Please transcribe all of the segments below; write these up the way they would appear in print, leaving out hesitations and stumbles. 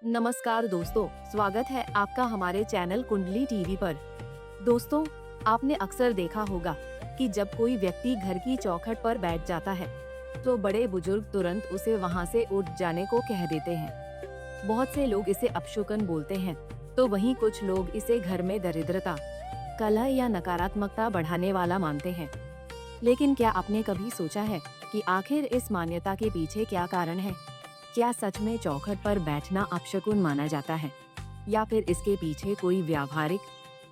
नमस्कार दोस्तों, स्वागत है आपका हमारे चैनल कुंडली टीवी पर। दोस्तों, आपने अक्सर देखा होगा कि जब कोई व्यक्ति घर की चौखट पर बैठ जाता है तो बड़े बुजुर्ग तुरंत उसे वहां से उठ जाने को कह देते हैं। बहुत से लोग इसे अपशकुन बोलते हैं, तो वहीं कुछ लोग इसे घर में दरिद्रता, कलह या नकारात्मकता बढ़ाने वाला मानते हैं। लेकिन क्या आपने कभी सोचा है कि आखिर इस मान्यता के पीछे क्या कारण है? क्या सच में चौखट पर बैठना अपशकुन माना जाता है, या फिर इसके पीछे कोई व्यावहारिक,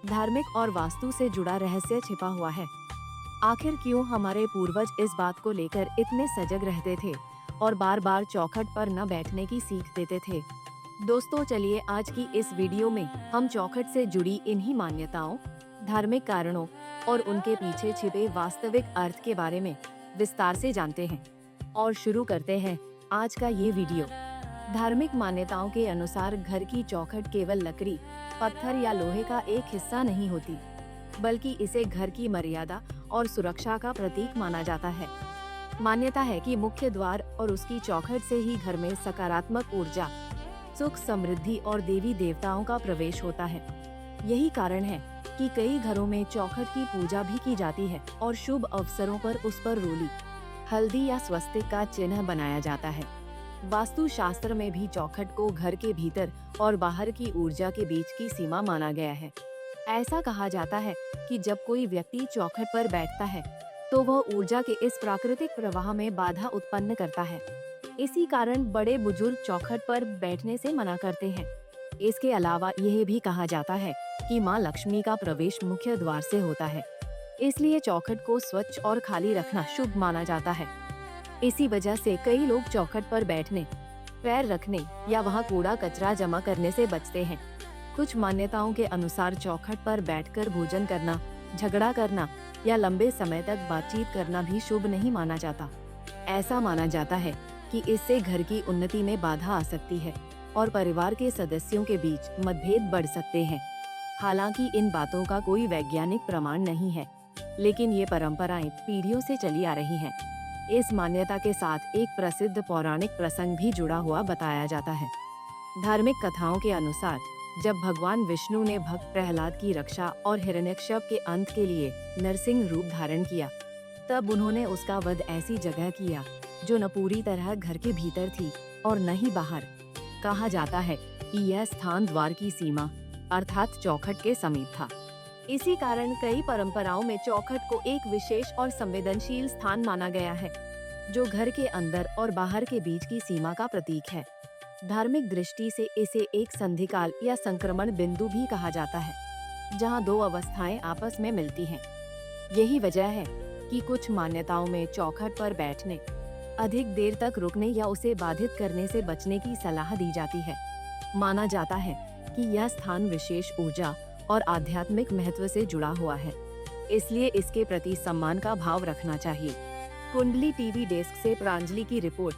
धार्मिक और वास्तु से जुड़ा रहस्य छिपा हुआ है? आखिर क्यों हमारे पूर्वज इस बात को लेकर इतने सजग रहते थे और बार बार चौखट पर न बैठने की सीख देते थे? दोस्तों, चलिए आज की इस वीडियो में हम चौखट से जुड़ी इन्हीं मान्यताओं, धार्मिक कारणों और उनके पीछे छिपे वास्तविक अर्थ के बारे में विस्तार से जानते हैं। और शुरू करते हैं आज का ये वीडियो। धार्मिक मान्यताओं के अनुसार घर की चौखट केवल लकड़ी, पत्थर या लोहे का एक हिस्सा नहीं होती, बल्कि इसे घर की मर्यादा और सुरक्षा का प्रतीक माना जाता है। मान्यता है कि मुख्य द्वार और उसकी चौखट से ही घर में सकारात्मक ऊर्जा, सुख, समृद्धि और देवी देवताओं का प्रवेश होता है। यही कारण है कि कई घरों में चौखट की पूजा भी की जाती है और शुभ अवसरों पर उस पर रोली, हल्दी या स्वस्तिक का चिन्ह बनाया जाता है। वास्तु शास्त्र में भी चौखट को घर के भीतर और बाहर की ऊर्जा के बीच की सीमा माना गया है। ऐसा कहा जाता है कि जब कोई व्यक्ति चौखट पर बैठता है तो वह ऊर्जा के इस प्राकृतिक प्रवाह में बाधा उत्पन्न करता है। इसी कारण बड़े बुजुर्ग चौखट पर बैठने से मना करते हैं। इसके अलावा यह भी कहा जाता है कि माँ लक्ष्मी का प्रवेश मुख्य द्वार से होता है, इसलिए चौखट को स्वच्छ और खाली रखना शुभ माना जाता है। इसी वजह से कई लोग चौखट पर बैठने, पैर रखने या वहां कूड़ा कचरा जमा करने से बचते हैं। कुछ मान्यताओं के अनुसार चौखट पर बैठकर भोजन करना, झगड़ा करना या लंबे समय तक बातचीत करना भी शुभ नहीं माना जाता। ऐसा माना जाता है कि इससे घर की उन्नति में बाधा आ सकती है और परिवार के सदस्यों के बीच मतभेद बढ़ सकते हैं। हालांकि इन बातों का कोई वैज्ञानिक प्रमाण नहीं है, लेकिन ये परंपराएं पीढ़ियों से चली आ रही हैं। इस मान्यता के साथ एक प्रसिद्ध पौराणिक प्रसंग भी जुड़ा हुआ बताया जाता है। धार्मिक कथाओं के अनुसार जब भगवान विष्णु ने भक्त प्रहलाद की रक्षा और हिरण्यकश्यप के अंत के लिए नरसिंह रूप धारण किया, तब उन्होंने उसका वध ऐसी जगह किया जो न पूरी तरह घर के भीतर थी और न ही बाहर। कहा जाता है कि यह स्थान द्वार की सीमा अर्थात चौखट के समीप था। इसी कारण कई परंपराओं में चौखट को एक विशेष और संवेदनशील स्थान माना गया है, जो घर के अंदर और बाहर के बीच की सीमा का प्रतीक है। धार्मिक दृष्टि से इसे एक संधिकाल या संक्रमण बिंदु भी कहा जाता है, जहां दो अवस्थाएं आपस में मिलती हैं। यही वजह है कि कुछ मान्यताओं में चौखट पर बैठने, अधिक देर तक रुकने या उसे बाधित करने से बचने की सलाह दी जाती है। माना जाता है कि यह स्थान विशेष ऊर्जा और आध्यात्मिक महत्व से जुड़ा हुआ है, इसलिए इसके प्रति सम्मान का भाव रखना चाहिए। कुंडली टीवी डेस्क से प्रांजलि की रिपोर्ट।